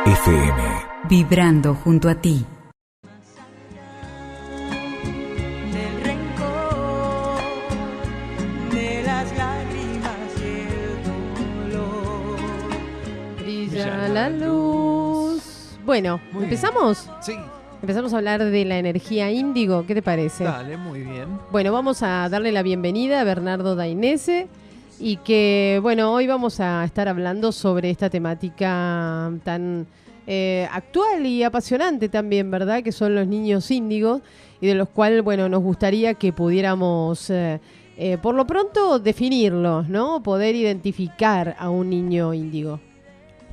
FM. Vibrando junto a ti. Del rencor, de las lágrimas y el dolor. Brilla la luz. Bueno, Muy ¿empezamos? bien. Sí, Empezamos a hablar de la energía índigo. ¿Qué te parece? dale, muy bien. Bueno, vamos a darle la bienvenida a Bernardo Dainese y que, bueno, hoy vamos a estar hablando sobre esta temática tan actual y apasionante también, ¿verdad? Que son los niños índigos y de los cuales, bueno, nos gustaría que pudiéramos, por lo pronto, definirlos, ¿no? Poder identificar a un niño índigo.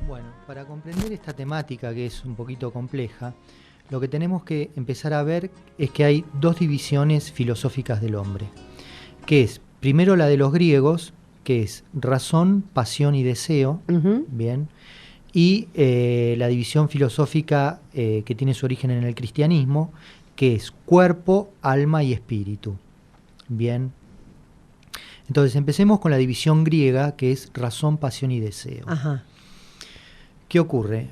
Bueno, para comprender esta temática que es un poquito compleja, lo que tenemos que empezar a ver es que hay dos divisiones filosóficas del hombre, que es primero la de los griegos, que es razón, pasión y deseo, bien, y la división filosófica que tiene su origen en el cristianismo, que es cuerpo, alma y espíritu, bien. Entonces empecemos con la división griega, que es razón, pasión y deseo. Ajá. ¿Qué ocurre?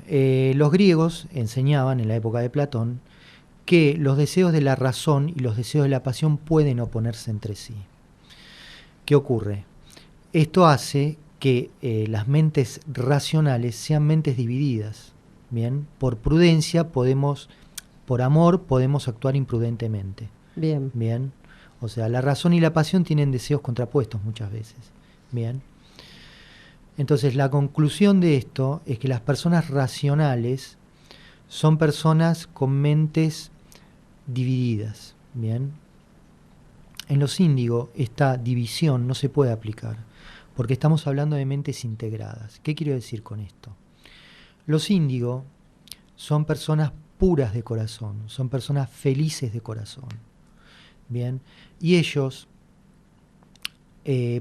Los griegos enseñaban en la época de Platón que los deseos de la razón y los deseos de la pasión pueden oponerse entre sí. ¿Qué ocurre? Esto hace que las mentes racionales sean mentes divididas. Bien, por prudencia por amor podemos actuar imprudentemente. Bien. Bien, o sea, la razón y la pasión tienen deseos contrapuestos muchas veces. Bien. Entonces, la conclusión de esto es que las personas racionales son personas con mentes divididas, ¿bien? En los índigo, esta división no se puede aplicar, porque estamos hablando de mentes integradas. ¿Qué quiero decir con esto? Los índigo son personas puras de corazón, son personas felices de corazón, ¿bien? Y ellos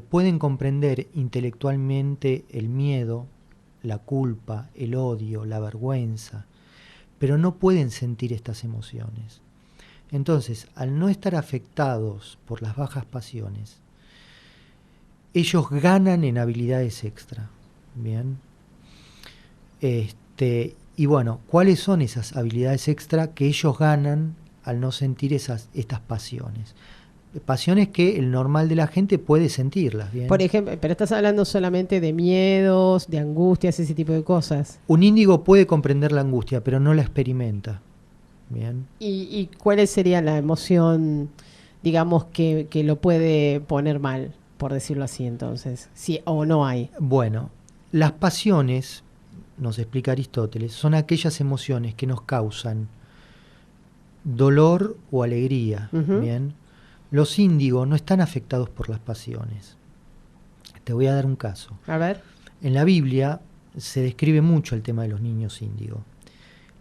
pueden comprender intelectualmente el miedo, la culpa, el odio, la vergüenza, pero no pueden sentir estas emociones. Entonces, al no estar afectados por las bajas pasiones, ellos ganan en habilidades extra. Bien. Y bueno, ¿cuáles son esas habilidades extra que ellos ganan al no sentir estas pasiones? Pasiones que el normal de la gente puede sentirlas, ¿bien? Por ejemplo, pero estás hablando solamente de miedos, de angustias, ese tipo de cosas. Un índigo puede comprender la angustia, pero no la experimenta. Bien. ¿Y cuál sería la emoción, digamos, que lo puede poner mal, por decirlo así, entonces? Sí o no hay. Bueno, las pasiones, nos explica Aristóteles, son aquellas emociones que nos causan dolor o alegría, ¿bien? Los índigos no están afectados por las pasiones. Te voy a dar un caso. A ver. En la Biblia se describe mucho el tema de los niños índigos.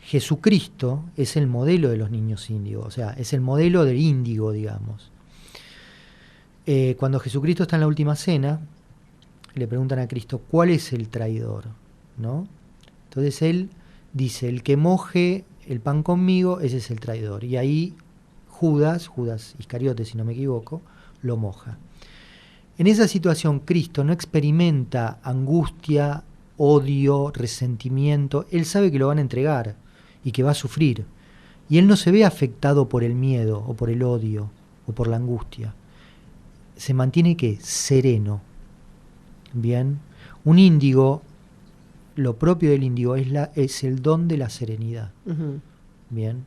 Jesucristo es el modelo de los niños índigos, o sea, es el modelo del índigo, digamos. Cuando Jesucristo está en la última cena, le preguntan a Cristo, ¿cuál es el traidor? ¿No? Entonces él dice, el que moje el pan conmigo, ese es el traidor. Y ahí Judas Iscariote, si no me equivoco, lo moja. En esa situación, Cristo no experimenta angustia, odio, resentimiento. Él sabe que lo van a entregar y que va a sufrir. Y él no se ve afectado por el miedo o por el odio o por la angustia. Se mantiene ¿qué? Sereno. Bien. Un índigo, lo propio del índigo es el don de la serenidad. Bien.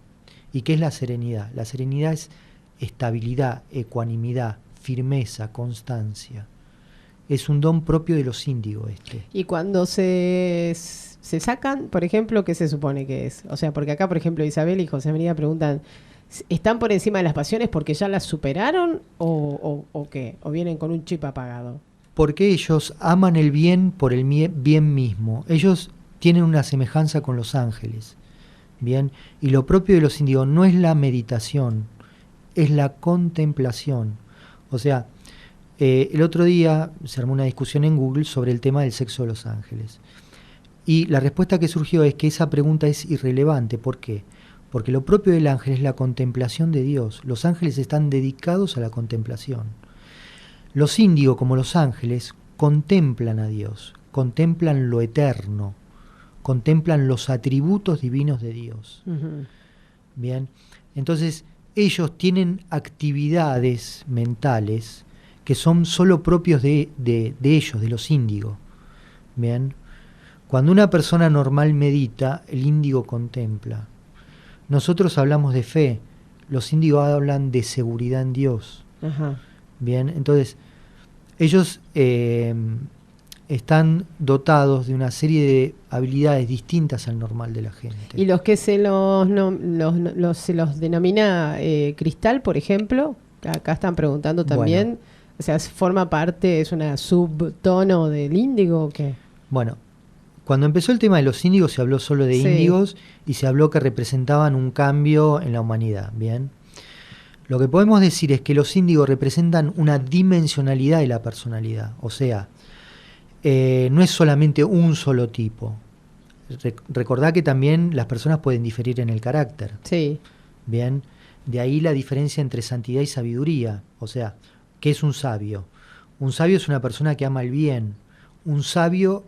¿Y qué es la serenidad? La serenidad es estabilidad, ecuanimidad, firmeza, constancia. Es un don propio de los índigos este. Y cuando se sacan, por ejemplo, ¿qué se supone que es? O sea, porque acá, por ejemplo, Isabel y José María preguntan, ¿están por encima de las pasiones porque ya las superaron o qué? ¿O vienen con un chip apagado? Porque ellos aman el bien por el bien mismo. Ellos tienen una semejanza con los ángeles. Bien, y lo propio de los índigos no es la meditación, es la contemplación. O sea, el otro día se armó una discusión en Google sobre el tema del sexo de los ángeles. Y la respuesta que surgió es que esa pregunta es irrelevante. ¿Por qué? Porque lo propio del ángel es la contemplación de Dios. Los ángeles están dedicados a la contemplación. Los índigos, como los ángeles, contemplan a Dios, contemplan lo eterno. contemplan los atributos divinos de Dios. Ujú. Bien, entonces ellos tienen actividades mentales que son solo propios de ellos, de los índigos. Bien, cuando una persona normal medita, el índigo contempla. Nosotros hablamos de fe, los índigos hablan de seguridad en Dios. Ajá. Bien, entonces ellos están dotados de una serie de habilidades distintas al normal de la gente. Y los que se se los denomina cristal, por ejemplo, acá están preguntando también, Bueno. o sea, ¿forma parte, es una subtono del índigo o qué? Bueno, cuando empezó el tema de los índigos se habló solo de Sí. índigos y se habló que representaban un cambio en la humanidad, ¿bien? Lo que podemos decir es que los índigos representan una dimensionalidad de la personalidad, o sea, no es solamente un solo tipo. Recordá que también las personas pueden diferir en el carácter, Sí. ¿bien? De ahí la diferencia entre santidad y sabiduría, o sea, ¿qué es un sabio? Un sabio es una persona que ama el bien. Un sabio,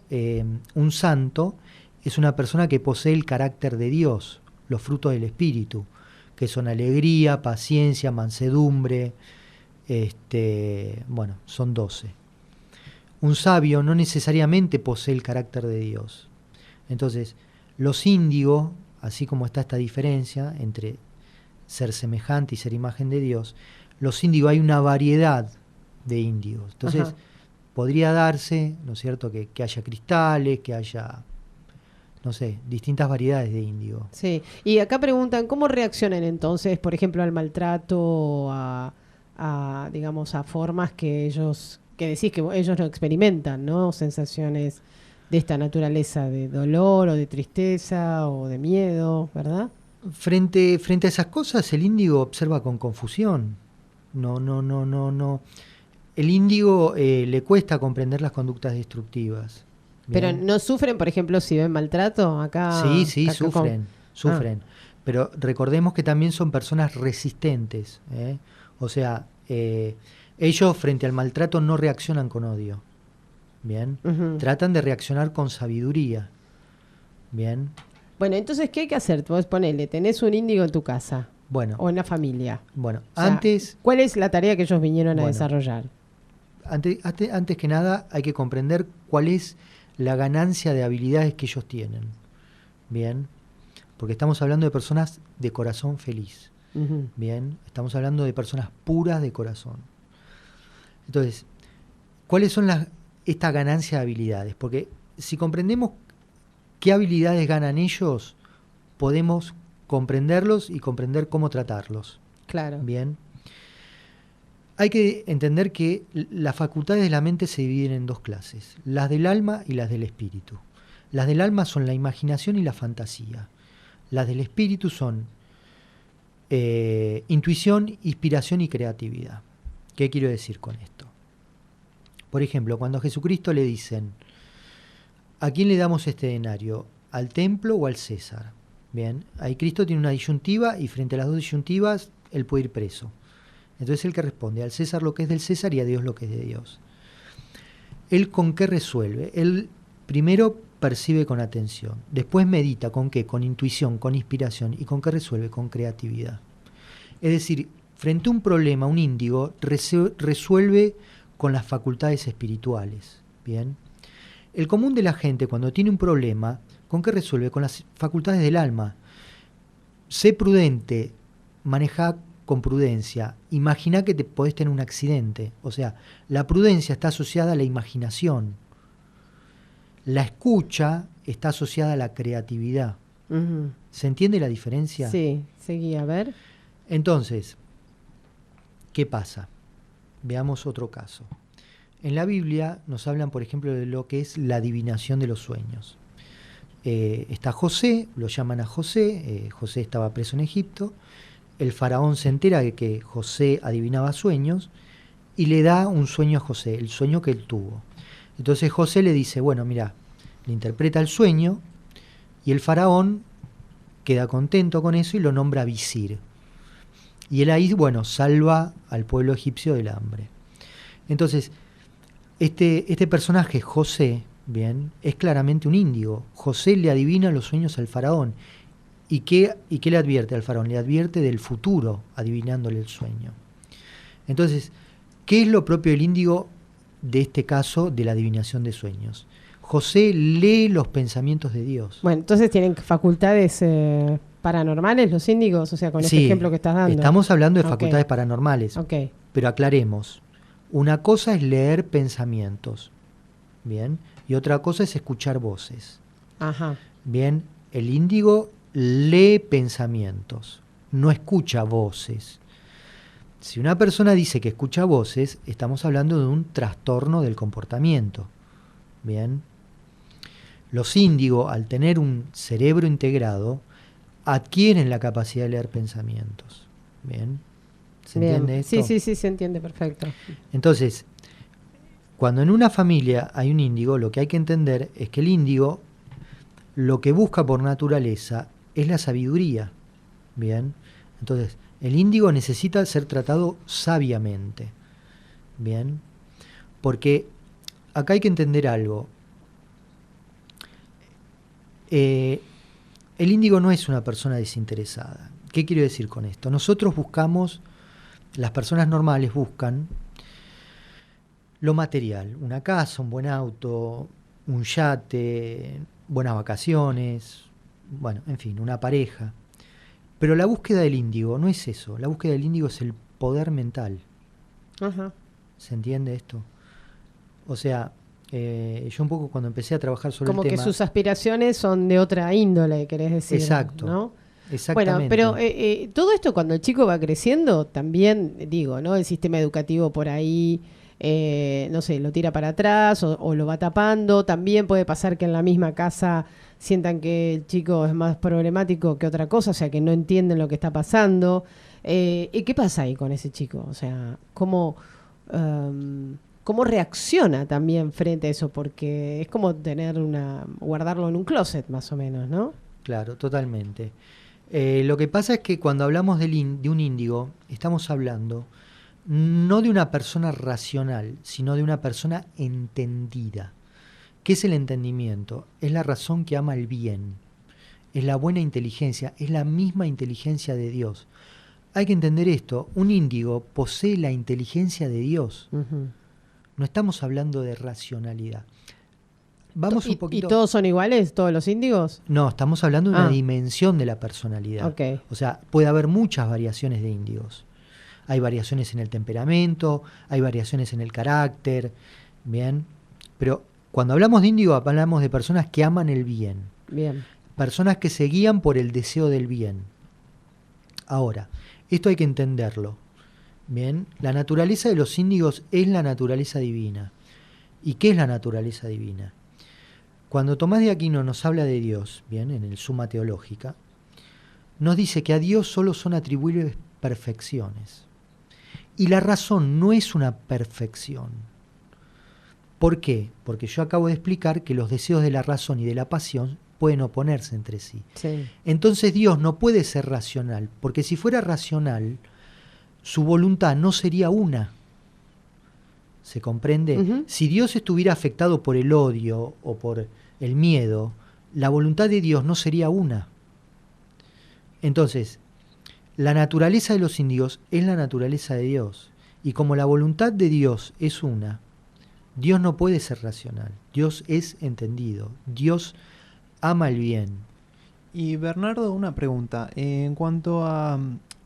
un santo, es una persona que posee el carácter de Dios, los frutos del Espíritu, que son alegría, paciencia, mansedumbre, bueno, son 12. Un sabio no necesariamente posee el carácter de Dios. Entonces, los índigos, así como está esta diferencia entre ser semejante y ser imagen de Dios, los índigos hay una variedad de índigos. Entonces, Ajá. podría darse, ¿no es cierto?, que haya cristales, que haya, no sé, distintas variedades de índigo. Sí, y acá preguntan, ¿cómo reaccionan entonces, por ejemplo, al maltrato, digamos, a formas que decís que ellos no experimentan, ¿no? Sensaciones de esta naturaleza, de dolor o de tristeza o de miedo, ¿verdad? Frente a esas cosas, el índigo observa con confusión. No. El índigo le cuesta comprender las conductas destructivas. Pero ¿bien? no sufren, por ejemplo, si ven maltrato acá. Sí, acá sufren. Pero recordemos que también son personas resistentes, ¿eh? O sea, ellos frente al maltrato no reaccionan con odio. Bien, Ujú. tratan de reaccionar con sabiduría. Bien, Bueno, entonces, ¿qué hay que hacer? Vos ponele, tenés un índigo en tu casa bueno, o en la familia. bueno. O sea, ¿cuál es la tarea que ellos vinieron a Bueno. desarrollar? Antes que nada hay que comprender cuál es la ganancia de habilidades que ellos tienen. Bien, porque estamos hablando de personas de corazón feliz. Ujú. Bien, estamos hablando de personas puras de corazón. Entonces, ¿cuáles son esta ganancia de habilidades? Porque si comprendemos qué habilidades ganan ellos, podemos comprenderlos y comprender cómo tratarlos. Claro. Bien. Hay que entender que las facultades de la mente se dividen en dos clases, las del alma y las del espíritu. Las del alma son la imaginación y la fantasía. Las del espíritu son intuición, inspiración y creatividad. ¿Qué quiero decir con esto? Por ejemplo, cuando a Jesucristo le dicen, ¿a quién le damos este denario? ¿Al templo o al César? Bien, ahí Cristo tiene una disyuntiva y frente a las dos disyuntivas él puede ir preso. Entonces él que responde, al César lo que es del César y a Dios lo que es de Dios. ¿Él con qué resuelve? Él primero percibe con atención, después medita con qué, con intuición, con inspiración, y con qué resuelve, con creatividad. Es decir, frente a un problema, un índigo resuelve con las facultades espirituales. Bien. El común de la gente cuando tiene un problema, ¿con qué resuelve? Con las facultades del alma. Sé prudente, maneja con prudencia, imagina que te podés tener un accidente. O sea, la prudencia está asociada a la imaginación. La escucha está asociada a la creatividad. Ujú. ¿Se entiende la diferencia? Sí, seguí, a ver. Entonces, ¿qué pasa? Veamos otro caso. En la Biblia nos hablan, por ejemplo, de lo que es la adivinación de los sueños. Está José, lo llaman a José, José estaba preso en Egipto, el faraón se entera de que José adivinaba sueños y le da un sueño a José, el sueño que él tuvo. Entonces José le dice, bueno, mira, le interpreta el sueño y el faraón queda contento con eso y lo nombra visir. Y él ahí, bueno, salva al pueblo egipcio del hambre. Entonces, este personaje, José, bien, es claramente un índigo. José le adivina los sueños al faraón. ¿Y qué le advierte al faraón? Le advierte del futuro, adivinándole el sueño. Entonces, ¿qué es lo propio del índigo de este caso de la adivinación de sueños? José lee los pensamientos de Dios. Bueno, entonces tienen facultades paranormales los índigos, o sea, con este ejemplo que estás dando. Estamos hablando de facultades paranormales. Okay. Pero aclaremos, una cosa es leer pensamientos, ¿bien? Y otra cosa es escuchar voces. Ajá. Bien, el índigo lee pensamientos, no escucha voces. Si una persona dice que escucha voces, estamos hablando de un trastorno del comportamiento. Bien. Los índigos, al tener un cerebro integrado, adquieren la capacidad de leer pensamientos. Bien. ¿Se entiende esto? Sí, se entiende perfecto. Entonces, cuando en una familia hay un índigo, lo que hay que entender es que el índigo lo que busca por naturaleza es la sabiduría. Bien. Entonces, el índigo necesita ser tratado sabiamente. Bien. Porque acá hay que entender algo. El índigo no es una persona desinteresada. ¿Qué quiero decir con esto? Nosotros buscamos, las personas normales buscan lo material, una casa, un buen auto, un yate, buenas vacaciones, bueno, en fin, una pareja. Pero la búsqueda del índigo no es eso, la búsqueda del índigo es el poder mental. Ajá. ¿Se entiende esto? O sea, yo un poco cuando empecé a trabajar sobre como el tema... Como que sus aspiraciones son de otra índole, querés decir. Exacto, ¿no? Exactamente. Bueno, pero todo esto cuando el chico va creciendo, también, digo, ¿no? El sistema educativo por ahí, no sé, lo tira para atrás o lo va tapando. También puede pasar que en la misma casa sientan que el chico es más problemático que otra cosa, o sea, que no entienden lo que está pasando. ¿Y qué pasa ahí con ese chico? O sea, ¿cómo reacciona también frente a eso? Porque es como guardarlo en un closet, más o menos, ¿no? Claro, totalmente. Lo que pasa es que cuando hablamos de un índigo, estamos hablando no de una persona racional, sino de una persona entendida. ¿Qué es el entendimiento? Es la razón que ama el bien, es la buena inteligencia, es la misma inteligencia de Dios. Hay que entender esto, un índigo posee la inteligencia de Dios. Uh-huh. No estamos hablando de racionalidad. Vamos un poquito... ¿Y todos son iguales, todos los índigos? No, estamos hablando de una dimensión de la personalidad. Okay. O sea, puede haber muchas variaciones de índigos. Hay variaciones en el temperamento, hay variaciones en el carácter, ¿bien? Pero cuando hablamos de índigo, hablamos de personas que aman el bien. Bien. Personas que se guían por el deseo del bien. Ahora, esto hay que entenderlo. Bien, la naturaleza de los índigos es la naturaleza divina. ¿Y qué es la naturaleza divina? Cuando Tomás de Aquino nos habla de Dios, bien, en el Summa Teológica, nos dice que a Dios solo son atribuibles perfecciones. Y la razón no es una perfección. ¿Por qué? Porque yo acabo de explicar que los deseos de la razón y de la pasión pueden oponerse entre sí. Sí. Entonces Dios no puede ser racional, porque si fuera racional, su voluntad no sería una. ¿Se comprende? Uh-huh. Si Dios estuviera afectado por el odio o por el miedo, la voluntad de Dios no sería una. Entonces, la naturaleza de los índigos es la naturaleza de Dios. Y como la voluntad de Dios es una, Dios no puede ser racional. Dios es entendido. Dios ama el bien. Y Bernardo, una pregunta. En cuanto a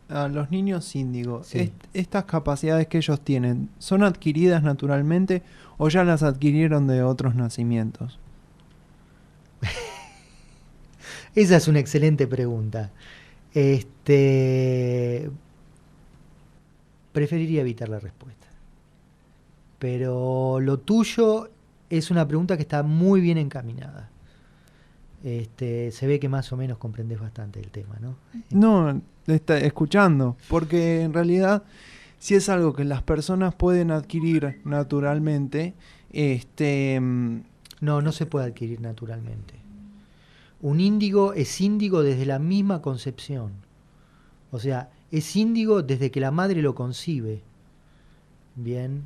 los niños índigos, sí. ¿Estas capacidades que ellos tienen son adquiridas naturalmente o ya las adquirieron de otros nacimientos? Esa es una excelente pregunta. Preferiría evitar la respuesta. Pero lo tuyo es una pregunta que está muy bien encaminada. Se ve que más o menos comprendés bastante el tema, ¿no? No, está escuchando, porque en realidad si es algo que las personas pueden adquirir naturalmente, No se puede adquirir naturalmente. Un índigo es índigo desde la misma concepción. O sea, es índigo desde que la madre lo concibe. Bien.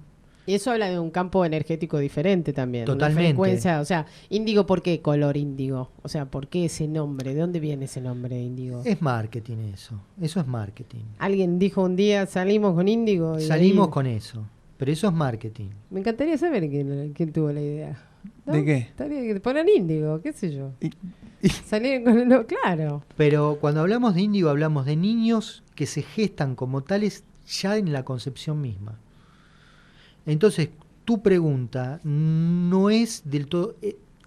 Y eso habla de un campo energético diferente también. Totalmente. Una frecuencia, o sea, índigo, ¿por qué color índigo? O sea, ¿por qué ese nombre? ¿De dónde viene ese nombre índigo? Es marketing eso es marketing. Alguien dijo un día, salimos con índigo. Y Salimos ahí- con eso, pero eso es marketing. Me encantaría saber quién tuvo la idea. ¿No? ¿De qué? Estaría que poner índigo, qué sé yo. Y- Salir con no, claro. Pero cuando hablamos de índigo hablamos de niños que se gestan como tales ya en la concepción misma. Entonces, tu pregunta no es del todo,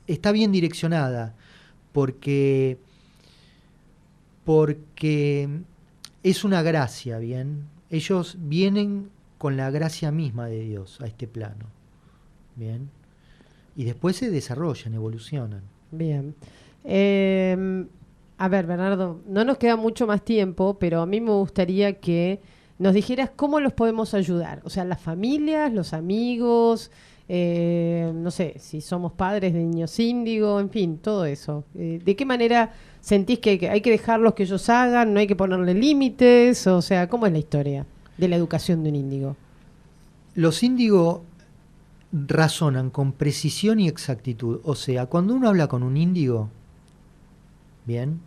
está bien direccionada porque es una gracia, ¿bien? Ellos vienen con la gracia misma de Dios a este plano, ¿bien? Y después se desarrollan, evolucionan. Bien. A ver, Bernardo, no nos queda mucho más tiempo, pero a mí me gustaría que nos dijeras cómo los podemos ayudar. O sea, las familias, los amigos, no sé, si somos padres de niños índigo, en fin, todo eso. ¿De qué manera sentís que hay que dejarlos que ellos hagan? ¿No hay que ponerle límites? O sea, ¿cómo es la historia de la educación de un índigo? Los índigo razonan con precisión y exactitud. O sea, cuando uno habla con un índigo, bien,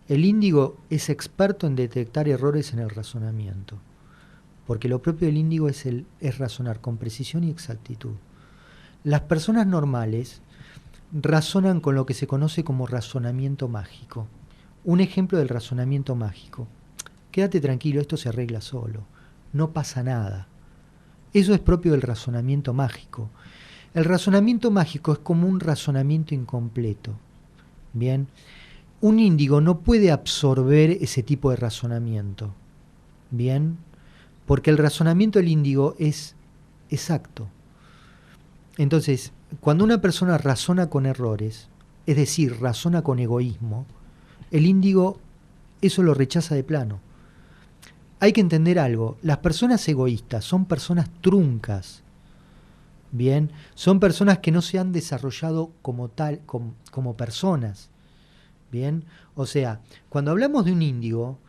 el índigo es experto en detectar errores en el razonamiento. Porque lo propio del índigo es razonar con precisión y exactitud. Las personas normales razonan con lo que se conoce como razonamiento mágico. Un ejemplo del razonamiento mágico. Quédate tranquilo, esto se arregla solo. No pasa nada. Eso es propio del razonamiento mágico. El razonamiento mágico es como un razonamiento incompleto. Bien. Un índigo no puede absorber ese tipo de razonamiento. Bien. Porque el razonamiento del índigo es exacto. Entonces, cuando una persona razona con errores, es decir, razona con egoísmo, el índigo eso lo rechaza de plano. Hay que entender algo, las personas egoístas son personas truncas, bien, son personas que no se han desarrollado como tal, como personas, bien, o sea, cuando hablamos de un índigo,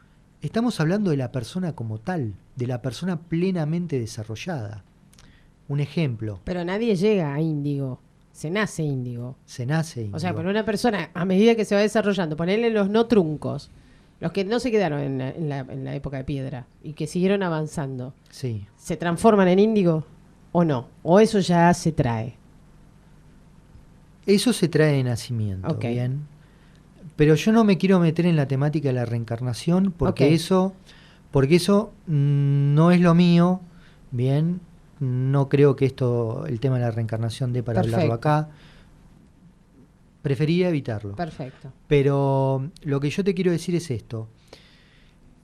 estamos hablando de la persona como tal, de la persona plenamente desarrollada. Un ejemplo. Pero nadie llega a índigo, se nace índigo. Se nace índigo. O sea, por una persona, a medida que se va desarrollando, ponerle los no truncos, los que no se quedaron en la época de piedra y que siguieron avanzando, Sí. ¿se transforman en índigo o no? ¿O eso ya se trae? Eso se trae de nacimiento, Ok. bien. Pero yo no me quiero meter en la temática de la reencarnación porque Ok. eso no es lo mío, bien. No creo que el tema de la reencarnación dé para hablarlo Perfecto. acá. Preferiría evitarlo. Perfecto. Pero lo que yo te quiero decir es esto.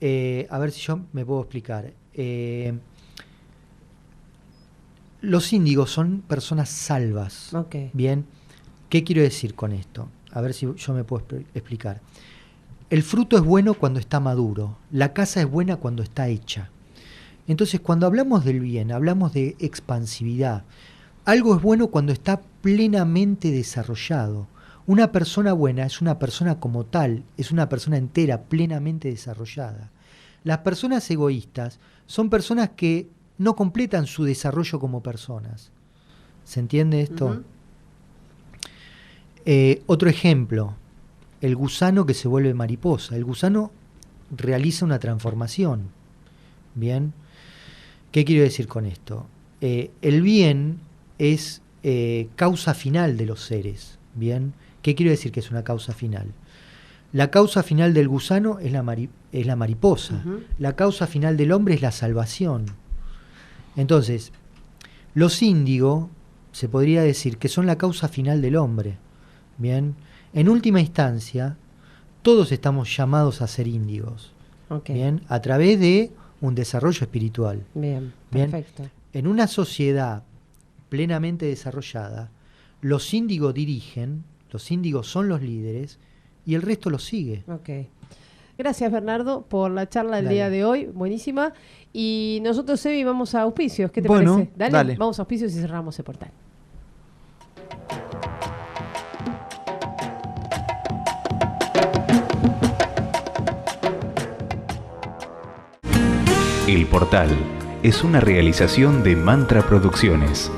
A ver si yo me puedo explicar. Los índigos son personas salvas. Ok. Bien. ¿Qué quiero decir con esto? A ver si yo me puedo explicar. El fruto es bueno cuando está maduro. La casa es buena cuando está hecha. Entonces, cuando hablamos del bien, hablamos de expansividad. Algo es bueno cuando está plenamente desarrollado. Una persona buena es una persona como tal, es una persona entera, plenamente desarrollada. Las personas egoístas son personas que no completan su desarrollo como personas. ¿Se entiende esto? Ujú. Otro ejemplo, el gusano que se vuelve mariposa. El gusano realiza una transformación. ¿Bien? ¿Qué quiero decir con esto? El bien es causa final de los seres. ¿Bien? ¿Qué quiero decir que es una causa final? La causa final del gusano es la mariposa. Ujú. La causa final del hombre es la salvación. Entonces, los índigo se podría decir que son la causa final del hombre. Bien, en última instancia, todos estamos llamados a ser índigos. Ok. Bien, a través de un desarrollo espiritual. Bien. Bien. Perfecto. En una sociedad plenamente desarrollada, los índigos dirigen, los índigos son los líderes y el resto los sigue. Ok. Gracias, Bernardo, por la charla del Dale. día de hoy. Buenísima. Y nosotros, Evi, vamos a auspicios. ¿Qué te Bueno, parece? dale. Vamos a auspicios y cerramos el portal. El Portal, es una realización de Mantra Producciones.